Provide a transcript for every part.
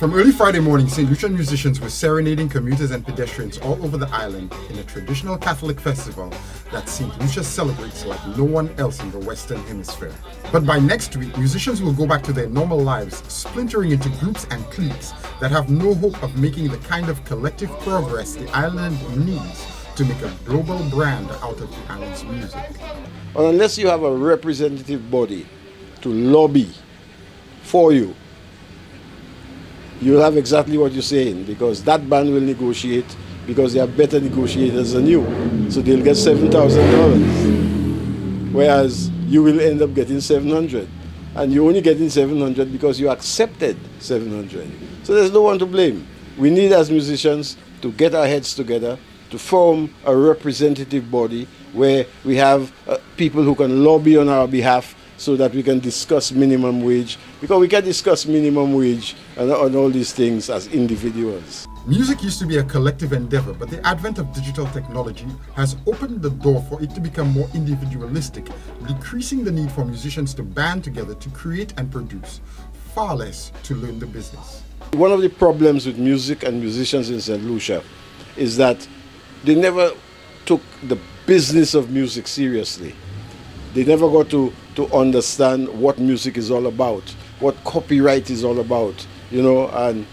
From early Friday morning, St. Lucian musicians were serenading commuters and pedestrians all over the island in a traditional Catholic festival that St. Lucia celebrates like no one else in the Western Hemisphere. But by next week, musicians will go back to their normal lives, splintering into groups and cliques that have no hope of making the kind of collective progress the island needs to make a global brand out of the island's music. Unless you have a representative body to lobby for you, you'll have exactly what you're saying, because that band will negotiate because they are better negotiators than you. So they'll get $7,000, whereas you will end up getting 700, and you're only getting 700 because you accepted 700. So there's no one to blame. We need, as musicians, to get our heads together, to form a representative body where we have people who can lobby on our behalf, so that we can discuss minimum wage, because we can discuss minimum wage and all these things as individuals. Music used to be a collective endeavor, but the advent of digital technology has opened the door for it to become more individualistic, decreasing the need for musicians to band together to create and produce, far less to learn the business. One of the problems with music and musicians in St. Lucia is that they never took the business of music seriously. They never got to understand what music is all about, what copyright is all about, and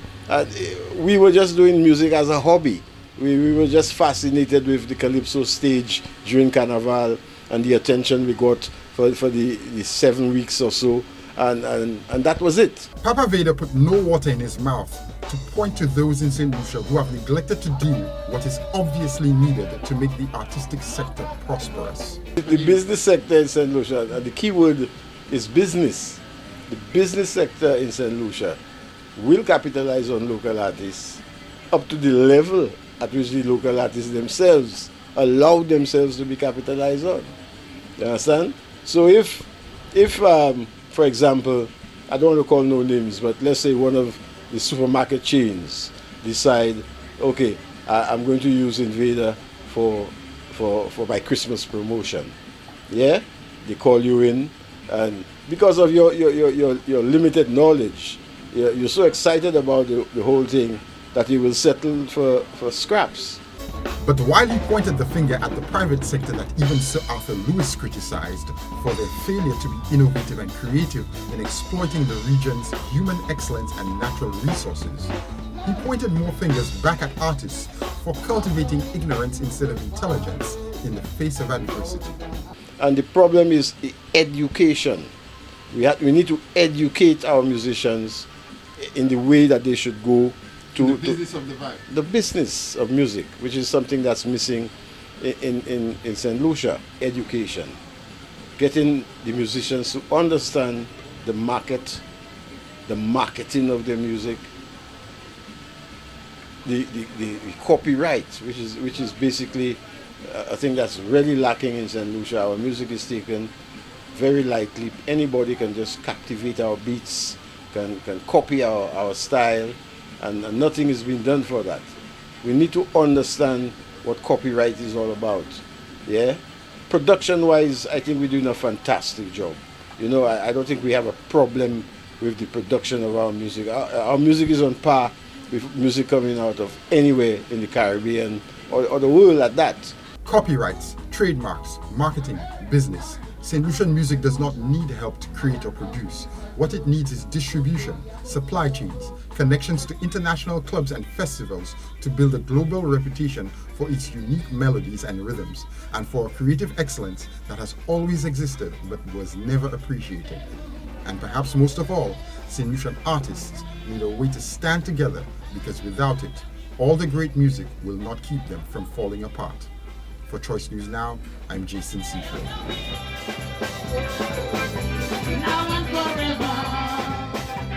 we were just doing music as a hobby. We were just fascinated with the Calypso stage during Carnival and the attention we got for the 7 weeks or so, and that was it. Papa Vader put no water in his mouth to point to those in St. Lucia who have neglected to do what is obviously needed to make the artistic sector prosperous. The business sector in St. Lucia, and the key word is business. The business sector in St. Lucia will capitalize on local artists up to the level at which the local artists themselves allow themselves to be capitalized on. You understand? So if for example, I don't want to call no names, but let's say one of the supermarket chains decide, okay, I'm going to use Invader for my Christmas promotion. Yeah, they call you in, and because of your limited knowledge, you're so excited about the whole thing that you will settle for scraps. But while he pointed the finger at the private sector that even Sir Arthur Lewis criticized for their failure to be innovative and creative in exploiting the region's human excellence and natural resources, he pointed more fingers back at artists for cultivating ignorance instead of intelligence in the face of adversity. And the problem is education. We need to educate our musicians in the way that they should go to the business of the vibe. The business of music, which is something that's missing in St. Lucia. Education. Getting the musicians to understand the market, the marketing of their music, the copyright, which is basically a thing that's really lacking in St. Lucia. Our music is taken very lightly. Anybody can just captivate our beats, can copy our style, and nothing is being done for that. We need to understand what copyright is all about. Yeah? Production-wise, I think we're doing a fantastic job. I don't think we have a problem with the production of our music. Our music is on par with music coming out of anywhere in the Caribbean or the world at that. Copyrights, trademarks, marketing, business. St. Lucian music does not need help to create or produce. What it needs is distribution, supply chains, connections to international clubs and festivals to build a global reputation for its unique melodies and rhythms, and for a creative excellence that has always existed but was never appreciated. And perhaps most of all, St. Lucian artists need a way to stand together, because without it, all the great music will not keep them from falling apart. For Choice News Now, I'm Saint Cecilia. Now and forever.